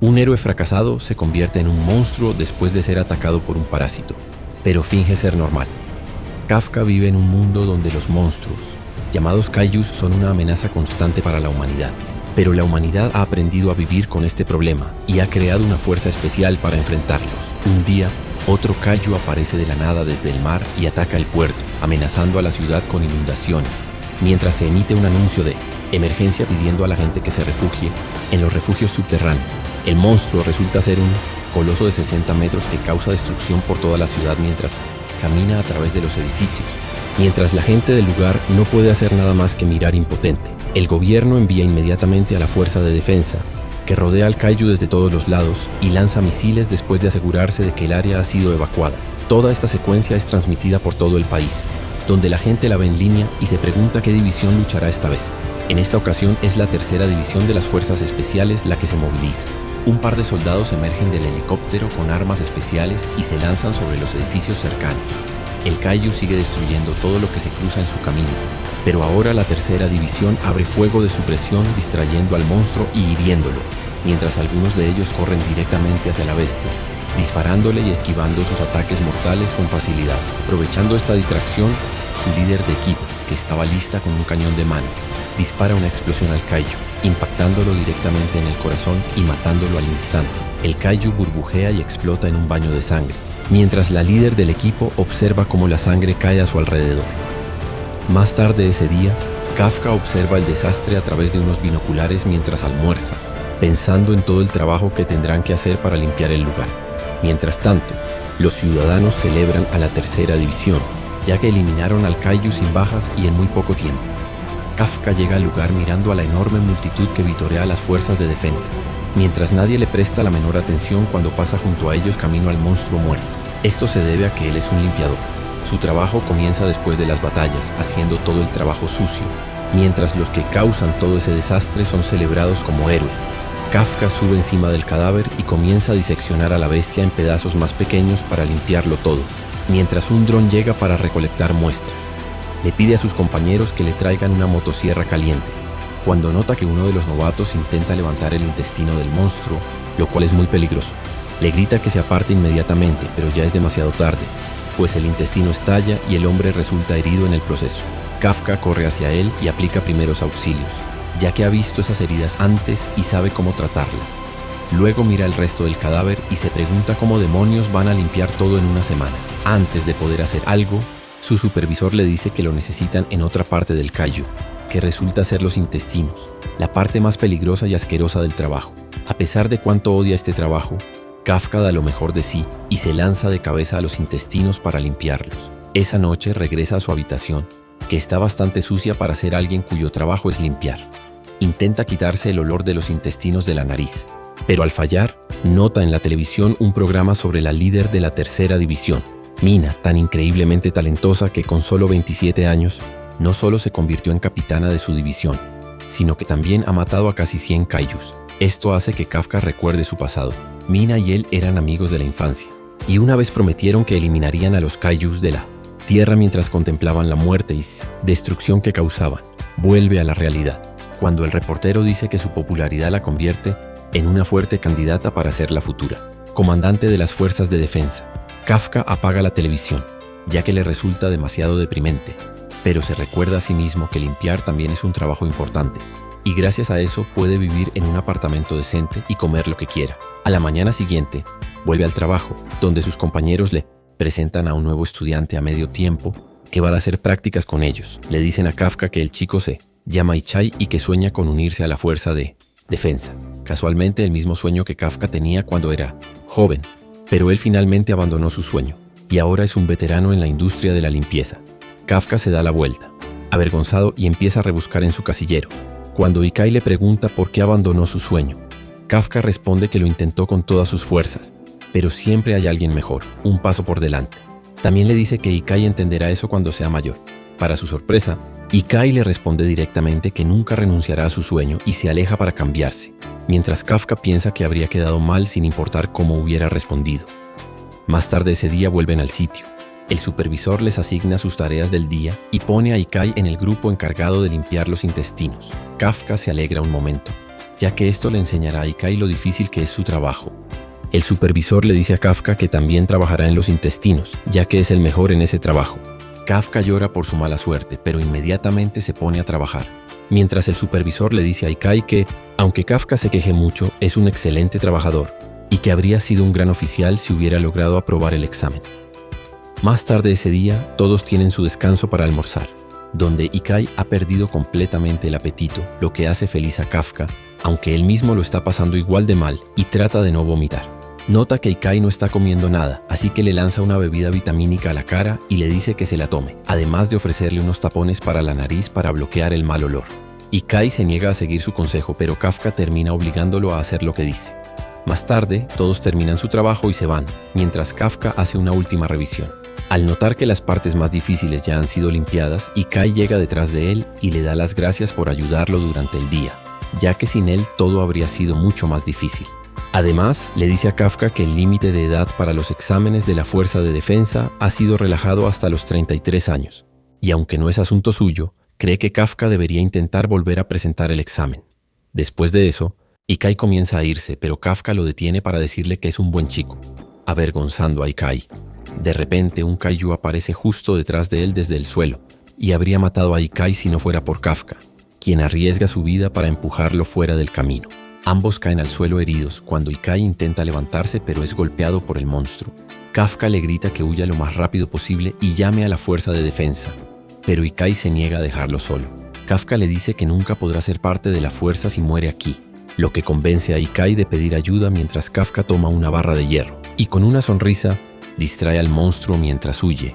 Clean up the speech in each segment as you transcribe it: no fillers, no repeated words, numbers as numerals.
Un héroe fracasado se convierte en un monstruo después de ser atacado por un parásito, pero finge ser normal. Kafka vive en un mundo donde los monstruos, llamados kaijus, son una amenaza constante para la humanidad. Pero la humanidad ha aprendido a vivir con este problema y ha creado una fuerza especial para enfrentarlos. Un día, otro kaiju aparece de la nada desde el mar y ataca el puerto, amenazando a la ciudad con inundaciones, mientras se emite un anuncio de emergencia pidiendo a la gente que se refugie en los refugios subterráneos. El monstruo resulta ser un coloso de 60 metros que causa destrucción por toda la ciudad mientras camina a través de los edificios. Mientras la gente del lugar no puede hacer nada más que mirar impotente, el gobierno envía inmediatamente a la fuerza de defensa, que rodea al kaiju desde todos los lados y lanza misiles después de asegurarse de que el área ha sido evacuada. Toda esta secuencia es transmitida por todo el país, donde la gente la ve en línea y se pregunta qué división luchará esta vez. En esta ocasión es la tercera división de las fuerzas especiales la que se moviliza. Un par de soldados emergen del helicóptero con armas especiales y se lanzan sobre los edificios cercanos. El kaiju sigue destruyendo todo lo que se cruza en su camino, pero ahora la tercera división abre fuego de supresión distrayendo al monstruo y hiriéndolo, mientras algunos de ellos corren directamente hacia la bestia, disparándole y esquivando sus ataques mortales con facilidad. Aprovechando esta distracción, su líder de equipo, que estaba lista con un cañón de mano, dispara una explosión al kaiju, impactándolo directamente en el corazón y matándolo al instante. El kaiju burbujea y explota en un baño de sangre, mientras la líder del equipo observa cómo la sangre cae a su alrededor. Más tarde ese día, Kafka observa el desastre a través de unos binoculares mientras almuerza, pensando en todo el trabajo que tendrán que hacer para limpiar el lugar. Mientras tanto, los ciudadanos celebran a la tercera división, ya que eliminaron al kaiju sin bajas y en muy poco tiempo. Kafka llega al lugar mirando a la enorme multitud que vitorea a las fuerzas de defensa, mientras nadie le presta la menor atención cuando pasa junto a ellos camino al monstruo muerto. Esto se debe a que él es un limpiador. Su trabajo comienza después de las batallas, haciendo todo el trabajo sucio, mientras los que causan todo ese desastre son celebrados como héroes. Kafka sube encima del cadáver y comienza a diseccionar a la bestia en pedazos más pequeños para limpiarlo todo, mientras un dron llega para recolectar muestras. Le pide a sus compañeros que le traigan una motosierra caliente. Cuando nota que uno de los novatos intenta levantar el intestino del monstruo, lo cual es muy peligroso, le grita que se aparte inmediatamente, pero ya es demasiado tarde, pues el intestino estalla y el hombre resulta herido en el proceso. Kafka corre hacia él y aplica primeros auxilios, ya que ha visto esas heridas antes y sabe cómo tratarlas. Luego mira el resto del cadáver y se pregunta cómo demonios van a limpiar todo en una semana. Antes de poder hacer algo, su supervisor le dice que lo necesitan en otra parte del kaiju, que resulta ser los intestinos, la parte más peligrosa y asquerosa del trabajo. A pesar de cuánto odia este trabajo, Kafka da lo mejor de sí y se lanza de cabeza a los intestinos para limpiarlos. Esa noche regresa a su habitación, que está bastante sucia para ser alguien cuyo trabajo es limpiar. Intenta quitarse el olor de los intestinos de la nariz, pero al fallar, nota en la televisión un programa sobre la líder de la tercera división, Mina, tan increíblemente talentosa que con solo 27 años, no solo se convirtió en capitana de su división, sino que también ha matado a casi 100 kaijus. Esto hace que Kafka recuerde su pasado. Mina y él eran amigos de la infancia, y una vez prometieron que eliminarían a los kaijus de la tierra mientras contemplaban la muerte y destrucción que causaban. Vuelve a la realidad, cuando el reportero dice que su popularidad la convierte en una fuerte candidata para ser la futura comandante de las fuerzas de defensa. Kafka apaga la televisión, ya que le resulta demasiado deprimente, pero se recuerda a sí mismo que limpiar también es un trabajo importante, y gracias a eso puede vivir en un apartamento decente y comer lo que quiera. A la mañana siguiente, vuelve al trabajo, donde sus compañeros le presentan a un nuevo estudiante a medio tiempo que va a hacer prácticas con ellos. Le dicen a Kafka que el chico se llama Ichai y que sueña con unirse a la fuerza de defensa. Casualmente el mismo sueño que Kafka tenía cuando era joven, pero él finalmente abandonó su sueño y ahora es un veterano en la industria de la limpieza. Kafka se da la vuelta, avergonzado, y empieza a rebuscar en su casillero. Cuando Ikai le pregunta por qué abandonó su sueño, Kafka responde que lo intentó con todas sus fuerzas, pero siempre hay alguien mejor, un paso por delante. También le dice que Ikai entenderá eso cuando sea mayor. Para su sorpresa, Ikai le responde directamente que nunca renunciará a su sueño y se aleja para cambiarse, mientras Kafka piensa que habría quedado mal sin importar cómo hubiera respondido. Más tarde ese día vuelven al sitio. El supervisor les asigna sus tareas del día y pone a Ikai en el grupo encargado de limpiar los intestinos. Kafka se alegra un momento, ya que esto le enseñará a Ikai lo difícil que es su trabajo. El supervisor le dice a Kafka que también trabajará en los intestinos, ya que es el mejor en ese trabajo. Kafka llora por su mala suerte, pero inmediatamente se pone a trabajar. Mientras el supervisor le dice a Ikai que, aunque Kafka se queje mucho, es un excelente trabajador y que habría sido un gran oficial si hubiera logrado aprobar el examen. Más tarde ese día, todos tienen su descanso para almorzar, donde Ikai ha perdido completamente el apetito, lo que hace feliz a Kafka, aunque él mismo lo está pasando igual de mal y trata de no vomitar. Nota que Ikai no está comiendo nada, así que le lanza una bebida vitamínica a la cara y le dice que se la tome, además de ofrecerle unos tapones para la nariz para bloquear el mal olor. Ikai se niega a seguir su consejo, pero Kafka termina obligándolo a hacer lo que dice. Más tarde, todos terminan su trabajo y se van, mientras Kafka hace una última revisión. Al notar que las partes más difíciles ya han sido limpiadas, Ikai llega detrás de él y le da las gracias por ayudarlo durante el día, ya que sin él todo habría sido mucho más difícil. Además, le dice a Kafka que el límite de edad para los exámenes de la Fuerza de Defensa ha sido relajado hasta los 33 años, y aunque no es asunto suyo, cree que Kafka debería intentar volver a presentar el examen. Después de eso, Ikai comienza a irse, pero Kafka lo detiene para decirle que es un buen chico, avergonzando a Ikai. De repente, un kaiju aparece justo detrás de él desde el suelo, y habría matado a Ikai si no fuera por Kafka, quien arriesga su vida para empujarlo fuera del camino. Ambos caen al suelo heridos cuando Ikai intenta levantarse, pero es golpeado por el monstruo. Kafka le grita que huya lo más rápido posible y llame a la Fuerza de Defensa, pero Ikai se niega a dejarlo solo. Kafka le dice que nunca podrá ser parte de la fuerza si muere aquí, lo que convence a Ikai de pedir ayuda mientras Kafka toma una barra de hierro y con una sonrisa distrae al monstruo mientras huye.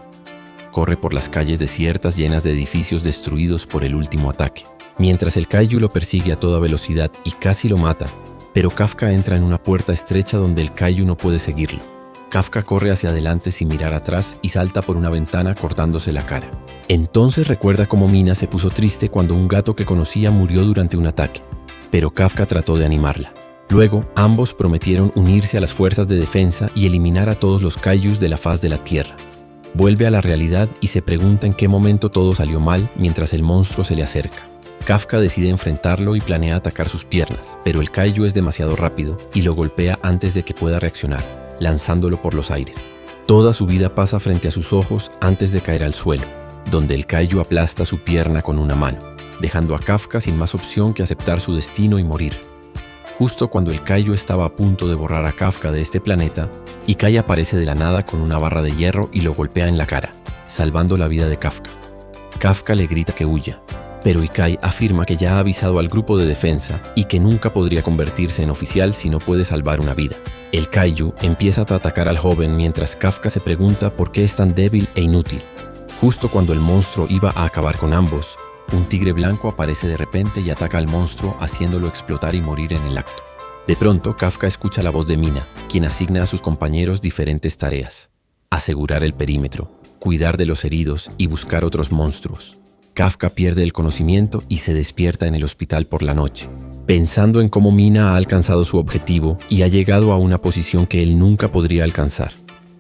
Corre por las calles desiertas llenas de edificios destruidos por el último ataque, mientras el kaiju lo persigue a toda velocidad y casi lo mata, pero Kafka entra en una puerta estrecha donde el kaiju no puede seguirlo. Kafka corre hacia adelante sin mirar atrás y salta por una ventana cortándose la cara. Entonces recuerda cómo Mina se puso triste cuando un gato que conocía murió durante un ataque, pero Kafka trató de animarla. Luego, ambos prometieron unirse a las fuerzas de defensa y eliminar a todos los kaijus de la faz de la Tierra. Vuelve a la realidad y se pregunta en qué momento todo salió mal mientras el monstruo se le acerca. Kafka decide enfrentarlo y planea atacar sus piernas, pero el kaiju es demasiado rápido y lo golpea antes de que pueda reaccionar, lanzándolo por los aires. Toda su vida pasa frente a sus ojos antes de caer al suelo, donde el kaiju aplasta su pierna con una mano, dejando a Kafka sin más opción que aceptar su destino y morir. Justo cuando el kaiju estaba a punto de borrar a Kafka de este planeta, Ikai aparece de la nada con una barra de hierro y lo golpea en la cara, salvando la vida de Kafka. Kafka le grita que huya, pero Ikai afirma que ya ha avisado al grupo de defensa y que nunca podría convertirse en oficial si no puede salvar una vida. El kaiju empieza a atacar al joven mientras Kafka se pregunta por qué es tan débil e inútil. Justo cuando el monstruo iba a acabar con ambos, un tigre blanco aparece de repente y ataca al monstruo, haciéndolo explotar y morir en el acto. De pronto, Kafka escucha la voz de Mina, quien asigna a sus compañeros diferentes tareas: asegurar el perímetro, cuidar de los heridos y buscar otros monstruos. Kafka pierde el conocimiento y se despierta en el hospital por la noche, pensando en cómo Mina ha alcanzado su objetivo y ha llegado a una posición que él nunca podría alcanzar.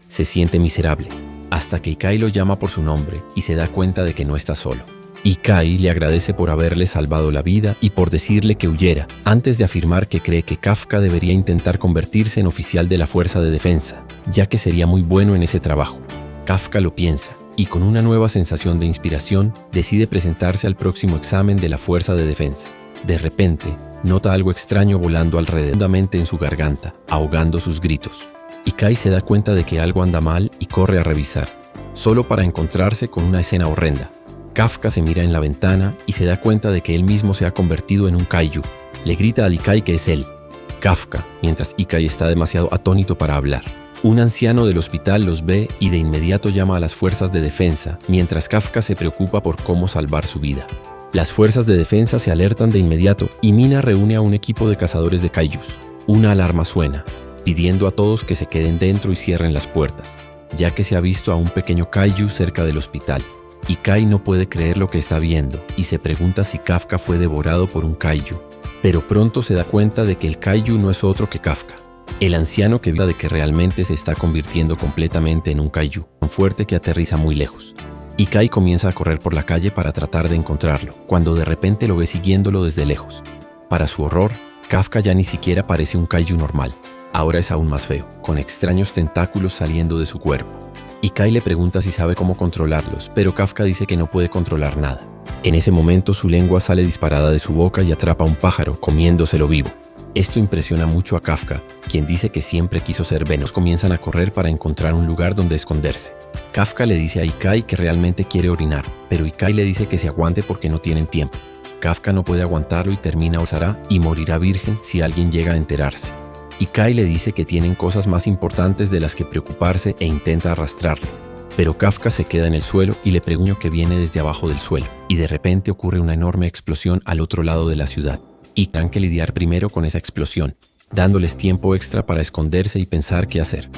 Se siente miserable, hasta que Ikai lo llama por su nombre y se da cuenta de que no está solo. Ikai le agradece por haberle salvado la vida y por decirle que huyera, antes de afirmar que cree que Kafka debería intentar convertirse en oficial de la Fuerza de Defensa, ya que sería muy bueno en ese trabajo. Kafka lo piensa, y con una nueva sensación de inspiración, decide presentarse al próximo examen de la Fuerza de Defensa. De repente, nota algo extraño volando alrededor en su garganta, ahogando sus gritos. Ikai se da cuenta de que algo anda mal y corre a revisar, solo para encontrarse con una escena horrenda. Kafka se mira en la ventana y se da cuenta de que él mismo se ha convertido en un kaiju. Le grita a Ikai que es él, Kafka, mientras Ikai está demasiado atónito para hablar. Un anciano del hospital los ve y de inmediato llama a las fuerzas de defensa, mientras Kafka se preocupa por cómo salvar su vida. Las fuerzas de defensa se alertan de inmediato y Mina reúne a un equipo de cazadores de kaijus. Una alarma suena, pidiendo a todos que se queden dentro y cierren las puertas, ya que se ha visto a un pequeño kaiju cerca del hospital. Ikai no puede creer lo que está viendo y se pregunta si Kafka fue devorado por un kaiju, pero pronto se da cuenta de que el kaiju no es otro que Kafka. El anciano que ve de que realmente se está convirtiendo completamente en un kaiju, tan fuerte que aterriza muy lejos. Ikai comienza a correr por la calle para tratar de encontrarlo, cuando de repente lo ve siguiéndolo desde lejos. Para su horror, Kafka ya ni siquiera parece un kaiju normal. Ahora es aún más feo, con extraños tentáculos saliendo de su cuerpo. Ikai le pregunta si sabe cómo controlarlos, pero Kafka dice que no puede controlar nada. En ese momento su lengua sale disparada de su boca y atrapa a un pájaro, comiéndoselo vivo. Esto impresiona mucho a Kafka, quien dice que siempre quiso ser Venom. Comienzan a correr para encontrar un lugar donde esconderse. Kafka le dice a Ikai que realmente quiere orinar, pero Ikai le dice que se aguante porque no tienen tiempo. Kafka no puede aguantarlo y termina osará y morirá virgen si alguien llega a enterarse. Ikai le dice que tienen cosas más importantes de las que preocuparse e intenta arrastrarlo. Pero Kafka se queda en el suelo y le pregunta que viene desde abajo del suelo, y de repente ocurre una enorme explosión al otro lado de la ciudad. Y tendrán que lidiar primero con esa explosión, dándoles tiempo extra para esconderse y pensar qué hacer.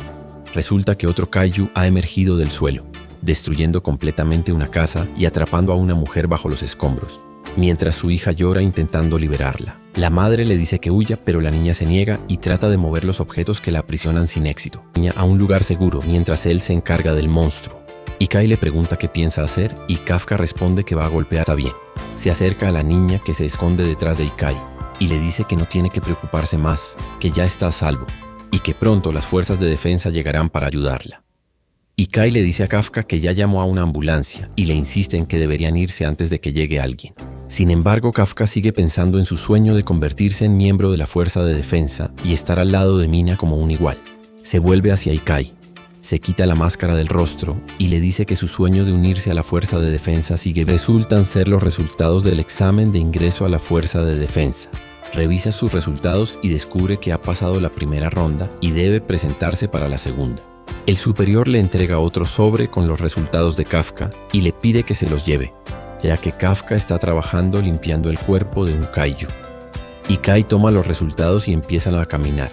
Resulta que otro kaiju ha emergido del suelo, destruyendo completamente una casa y atrapando a una mujer bajo los escombros, mientras su hija llora intentando liberarla. La madre le dice que huya, pero la niña se niega y trata de mover los objetos que la aprisionan sin éxito. A un lugar seguro, mientras él se encarga del monstruo. Ikai le pregunta qué piensa hacer y Kafka responde que va a golpear. Está bien. Se acerca a la niña que se esconde detrás de Ikai y le dice que no tiene que preocuparse más, que ya está a salvo y que pronto las fuerzas de defensa llegarán para ayudarla. Ikai le dice a Kafka que ya llamó a una ambulancia y le insiste en que deberían irse antes de que llegue alguien. Sin embargo, Kafka sigue pensando en su sueño de convertirse en miembro de la fuerza de defensa y estar al lado de Mina como un igual. Se vuelve hacia Ikai, se quita la máscara del rostro y le dice que su sueño de unirse a la fuerza de defensa sigue. Resultan ser los resultados del examen de ingreso a la fuerza de defensa. Revisa sus resultados y descubre que ha pasado la primera ronda y debe presentarse para la segunda. El superior le entrega otro sobre con los resultados de Kafka y le pide que se los lleve, ya que Kafka está trabajando limpiando el cuerpo de un kaiju. Ikai toma los resultados y empiezan a caminar,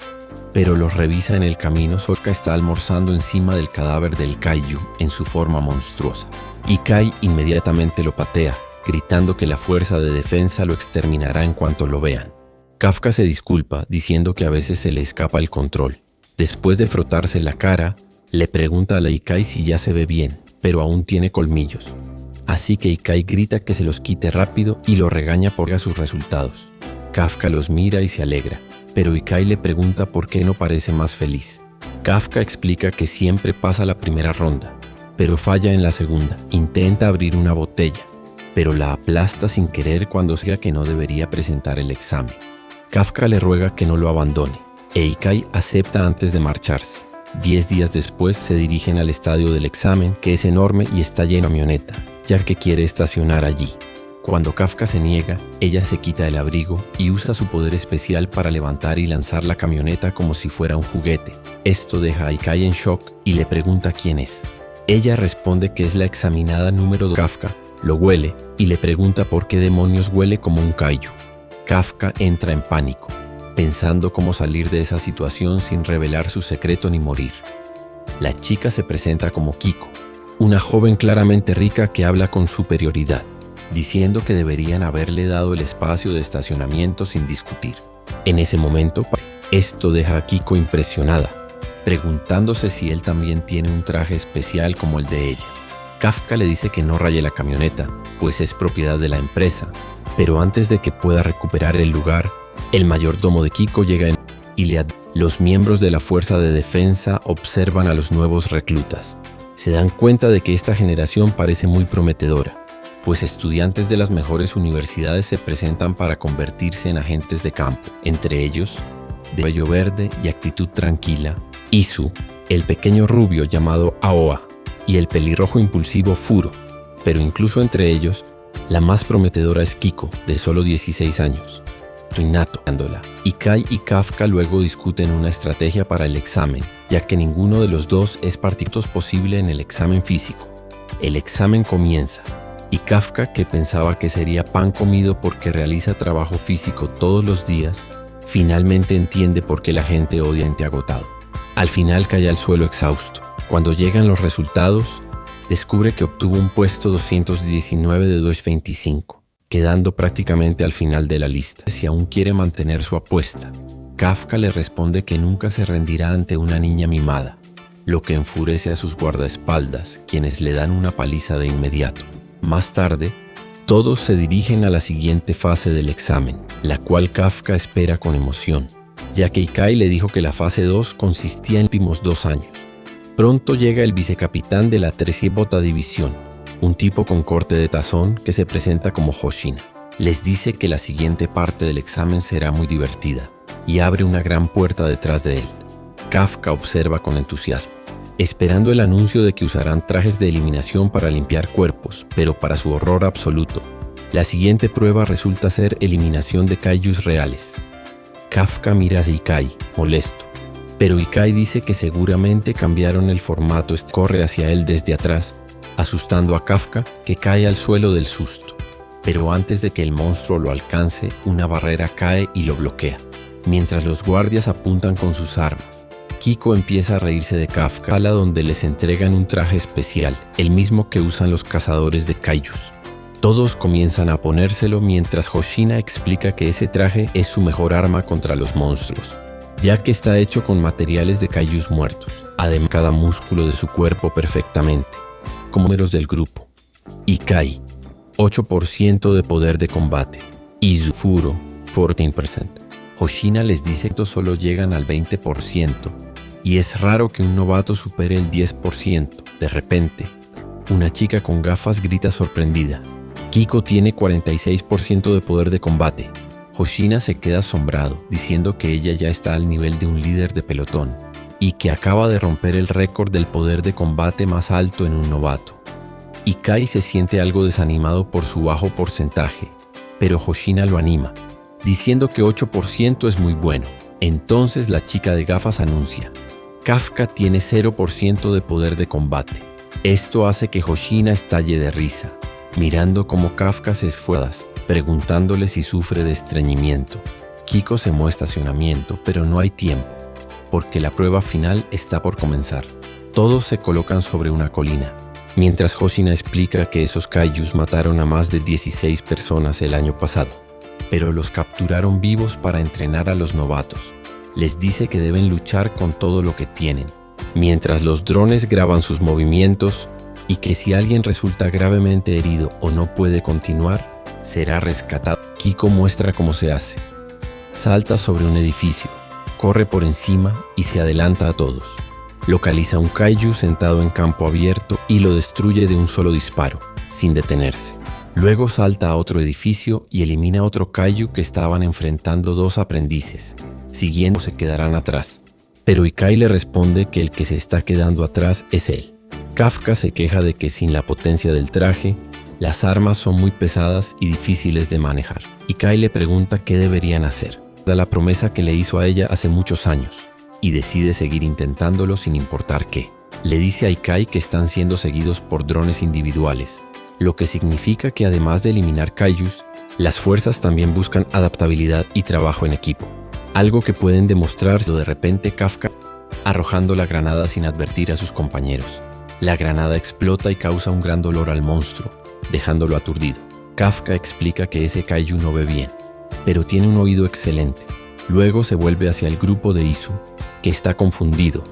pero los revisa en el camino. Sokka está almorzando encima del cadáver del kaiju en su forma monstruosa. Ikai inmediatamente lo patea, gritando que la fuerza de defensa lo exterminará en cuanto lo vean. Kafka se disculpa, diciendo que a veces se le escapa el control. Después de frotarse la cara, le pregunta a la Ikai si ya se ve bien, pero aún tiene colmillos. Así que Ikai grita que se los quite rápido y lo regaña por sus resultados. Kafka los mira y se alegra, pero Ikai le pregunta por qué no parece más feliz. Kafka explica que siempre pasa la primera ronda, pero falla en la segunda. Intenta abrir una botella, pero la aplasta sin querer cuando diga que no debería presentar el examen. Kafka le ruega que no lo abandone, e Ikai acepta antes de marcharse. 10 días después se dirigen al estadio del examen, que es enorme y está lleno de camioneta, ya que quiere estacionar allí. Cuando Kafka se niega, ella se quita el abrigo y usa su poder especial para levantar y lanzar la camioneta como si fuera un juguete. Esto deja a Ikai en shock y le pregunta quién es. Ella responde que es la examinada número 2. Kafka lo huele y le pregunta por qué demonios huele como un kaiju. Kafka entra en pánico, pensando cómo salir de esa situación sin revelar su secreto ni morir. La chica se presenta como Kiko, una joven claramente rica que habla con superioridad, diciendo que deberían haberle dado el espacio de estacionamiento sin discutir. En ese momento, esto deja a Kiko impresionada, preguntándose si él también tiene un traje especial como el de ella. Kafka le dice que no raye la camioneta, pues es propiedad de la empresa, pero antes de que pueda recuperar el lugar, el mayordomo de Kiko llega y le advierte. Los miembros de la fuerza de defensa observan a los nuevos reclutas. Se dan cuenta de que esta generación parece muy prometedora, pues estudiantes de las mejores universidades se presentan para convertirse en agentes de campo, entre ellos, de cabello verde y actitud tranquila, Isu, el pequeño rubio llamado Aoa, y el pelirrojo impulsivo Furo, pero incluso entre ellos, la más prometedora es Kiko, de solo 16 años. Minato. Ikai y Kafka luego discuten una estrategia para el examen, ya que ninguno de los dos es posible en el examen físico. El examen comienza, y Kafka, que pensaba que sería pan comido porque realiza trabajo físico todos los días, finalmente entiende por qué la gente odia a Ente Agotado. Al final cae al suelo exhausto. Cuando llegan los resultados, descubre que obtuvo un puesto 219 de 225, quedando prácticamente al final de la lista. Si aún quiere mantener su apuesta, Kafka le responde que nunca se rendirá ante una niña mimada, lo que enfurece a sus guardaespaldas, quienes le dan una paliza de inmediato. Más tarde, Todos se dirigen a la siguiente fase del examen, la cual Kafka espera con emoción, ya que Ikai le dijo que la fase 2 consistía en los últimos 2 años. Pronto llega el vicecapitán de la 30ª división, un tipo con corte de tazón que se presenta como Hoshina. Les dice que la siguiente parte del examen será muy divertida y abre una gran puerta detrás de él. Kafka observa con entusiasmo, esperando el anuncio de que usarán trajes de eliminación para limpiar cuerpos, pero para su horror absoluto, la siguiente prueba resulta ser eliminación de kaijus reales. Kafka mira a Ikai, molesto, pero Ikai dice que seguramente cambiaron el formato. Corre hacia él desde atrás, asustando a Kafka, que cae al suelo del susto. Pero antes de que el monstruo lo alcance, una barrera cae y lo bloquea, mientras los guardias apuntan con sus armas. Kiko empieza a reírse de Kafka, sala donde les entregan un traje especial, el mismo que usan los cazadores de kaijus. Todos comienzan a ponérselo mientras Hoshina explica que ese traje es su mejor arma contra los monstruos, ya que está hecho con materiales de kaijus muertos, además cada músculo de su cuerpo perfectamente, como números del grupo. Ikai, 8% de poder de combate. Izufuro, 14%. Hoshina les dice que solo llegan al 20%, y es raro que un novato supere el 10%. De repente, una chica con gafas grita sorprendida. Kiko tiene 46% de poder de combate. Hoshina se queda asombrado, diciendo que ella ya está al nivel de un líder de pelotón, y que acaba de romper el récord del poder de combate más alto en un novato. Ikai se siente algo desanimado por su bajo porcentaje, pero Hoshina lo anima, diciendo que 8% es muy bueno. Entonces la chica de gafas anuncia: Kafka tiene 0% de poder de combate. Esto hace que Hoshina estalle de risa, mirando cómo Kafka se esfuerza, preguntándole si sufre de estreñimiento. Kiko se muestra estacionamiento, pero no hay tiempo, porque la prueba final está por comenzar. Todos se colocan sobre una colina, mientras Hoshina explica que esos kaijus mataron a más de 16 personas el año pasado, pero los capturaron vivos para entrenar a los novatos. Les dice que deben luchar con todo lo que tienen, mientras los drones graban sus movimientos, y que si alguien resulta gravemente herido o no puede continuar, será rescatado. Kiko muestra cómo se hace. Salta sobre un edificio, corre por encima y se adelanta a todos. Localiza un kaiju sentado en campo abierto y lo destruye de un solo disparo, sin detenerse. Luego salta a otro edificio y elimina otro kaiju que estaban enfrentando 2 aprendices. Siguiendo se quedarán atrás, pero Ikai le responde que el que se está quedando atrás es él. Kafka se queja de que sin la potencia del traje, las armas son muy pesadas y difíciles de manejar. Ikai le pregunta qué deberían hacer. Da la promesa que le hizo a ella hace muchos años, y decide seguir intentándolo sin importar qué. Le dice a Ikai que están siendo seguidos por drones individuales, lo que significa que además de eliminar kaijus, las fuerzas también buscan adaptabilidad y trabajo en equipo. Algo que pueden demostrar de repente Kafka, arrojando la granada sin advertir a sus compañeros. La granada explota y causa un gran dolor al monstruo, dejándolo aturdido. Kafka explica que ese kaiju no ve bien, pero tiene un oído excelente. Luego se vuelve hacia el grupo de Izu, que está confundido,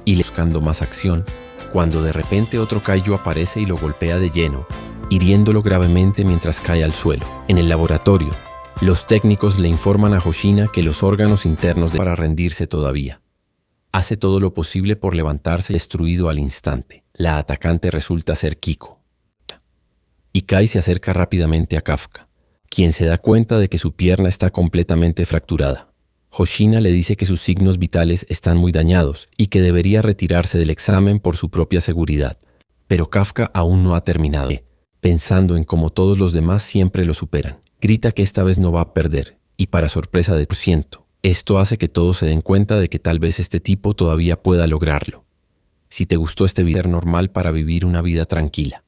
y buscando más acción, cuando de repente otro kaiju aparece y lo golpea de lleno, hiriéndolo gravemente mientras cae al suelo. En el laboratorio, los técnicos le informan a Hoshina que los órganos internos para rendirse todavía. Hace todo lo posible por levantarse destruido al instante. La atacante resulta ser Kiko. Ikai se acerca rápidamente a Kafka, quien se da cuenta de que su pierna está completamente fracturada. Hoshina le dice que sus signos vitales están muy dañados y que debería retirarse del examen por su propia seguridad, pero Kafka aún no ha terminado, pensando en cómo todos los demás siempre lo superan. Grita que esta vez no va a perder, y para sorpresa de %, esto hace que todos se den cuenta de que tal vez este tipo todavía pueda lograrlo. Si te gustó este video, normal para vivir una vida tranquila.